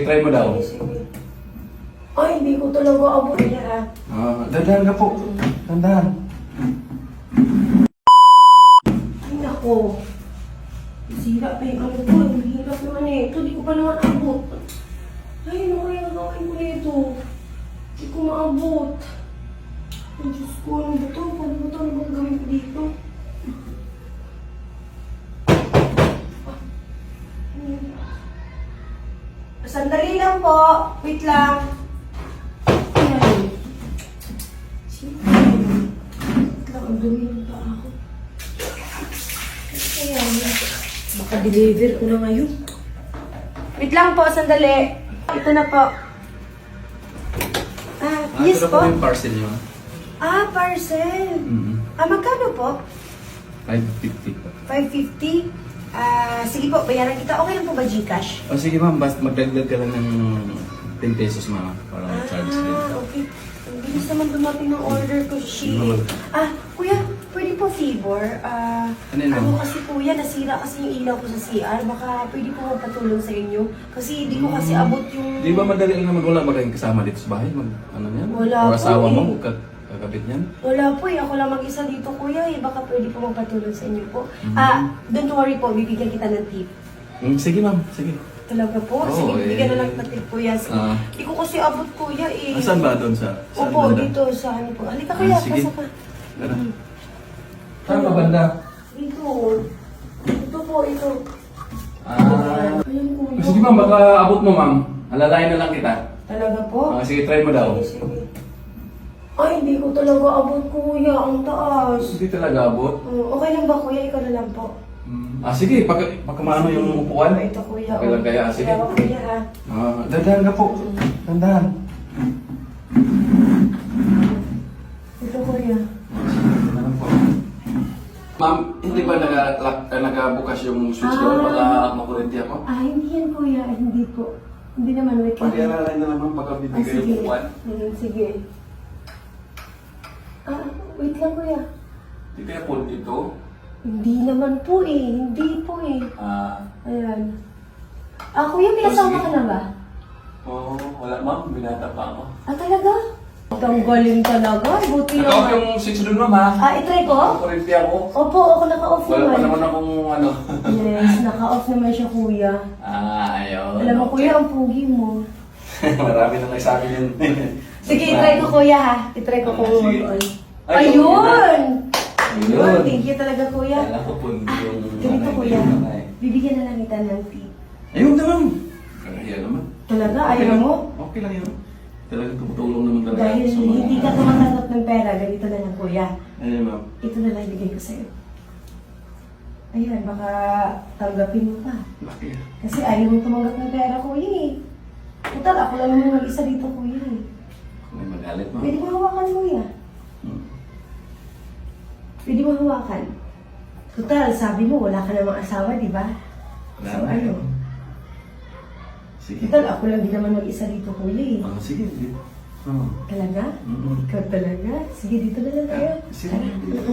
Try mo daw. Sige. Ay, hindi ko talaga abot niya. Dandahan ka po. Dandahan. Ay, nako. Sira pa yung ano ko. Ang hirap naman eh. Ito, di ko pa naman abot. Ay, ano kaya gagawin ko nito? Di ko maabot. Ay, Diyos ko, ano ba ito? Paano ba ito? Ano bang gawin ko dito? Sandali lang po. Wait lang. Ayan. Sige. Wait lang, ang dumi ng paa ako. Ayan. Baka deliver ko na ngayon. Wait lang po, sandali. Ito na po. Yes ito po. na po yung parcel nyo. Parcel. Mm-hmm. Magkano po? 550 po. 550? Sige po, bayaran kita. Okay lang po ba Gcash? O sige ma'am, basta magdagdag ka lang ng 10 pesos ma'am. Para charge din. Okay. Ang bilis naman dumating ng order ko, Ano? kuya, pwede po favor? Ano yun, ma'am? Kasi kuya, nasira kasi yung ilaw ko sa CR. Baka pwede po magpatulong sa inyo. Kasi hindi ko kasi abot yung... Di ba madali lang naman wala ba kayong kasama dito sa bahay? Ano yan? Wala O po asawa eh. mo? Kakabit niyan? Wala po eh. Ako lang mag-isa dito, kuya eh. Baka pwede po magpatulong sa inyo po. Don't worry po. Bibigyan kita ng tip. Sige ma'am, sige. Talaga po? Oo, Sige, bibigyan eh. na lang kita tip, kuya. Sige. Hindi ko kasi abot, kuya eh. Asan ba doon sa Opo, banda? dito sa ano po. Halika kuya, sige. pasok ka. Tara. Saan ka banda? Dito. Ito po, ito. Ayan kuya. Sige ma'am, baka abot mo ma'am. Alalayan na lang kita. Talaga po? Sige, try mo daw. Sige, sige. Ay, hindi ko talaga abot, kuya. Ang taas. Hindi talaga abot. Okay lang ba, kuya? Ikaw na lang po. Sige, pagka maano yung upuan. Ito, kuya. Okay lang kaya, sige. Kaya, kuya, ha? Dandahan ka po. Dandahan. Ito, kuya. Dandahan po. Ma'am, hindi ba nagabukas yung switch door? Baka makurinti ako? Hindi yan, kuya. Hindi po. Hindi naman, wait lang. Pag-iaralan na naman pagka bibigay yung upuan. Sige. Wait lang, kuya. Hindi kaya po dito? Hindi naman po eh. Hindi po eh. Ayan. Kuya, may Oh, asawa sige. ka na ba? Oo, wala ma'am. Binata pa ako. Talaga? Ang galing talaga. Buti Naka-off naman. yung switch doon ma'am ha? I-try ko? Makurinti ako. Opo, ako naka-off Wala pa naman. naman akong ano. Yes, naka-off naman siya, kuya. Ayun. Alam mo, kuya, ang pugi mo. Marami na nagsabi yun. Sige, i-try ko, kuya, ha? I-try ko kung Sige. mag-on. Ayun! Ayun! Thank you talaga, kuya. Kala ko po yung... Ganito, kuya. nanay. Bibigyan na lang kita ng tip. Ayun naman. Kaya naman. Talaga? Okay Ayaw lang. mo? Okay lang yun. Talagang tumutulong naman talaga. Dahil sa mga- hindi ka tumatanggap ng pera, ganito na lang, kuya. Ayun ma'am. Ito na lang ibigay ko sa'yo. Ayan, baka tanggapin mo pa. Laki. Kasi ayaw mo tumanggap ng pera, kuya eh. Total, ako lang naman mag-isa dito, kuya eh. May magalit ma'am. Pwede mo hawakan, kuya. Pwede mo hawakan. Total, sabi mo, wala ka namang asawa, di ba? Wala So, na. ano? Sige. Total, ako lang din naman mag-isa dito, kuya eh. Sige. Talaga? Mm-mm. Ikaw talaga? Sige, dito na lang tayo. Sige. Tara.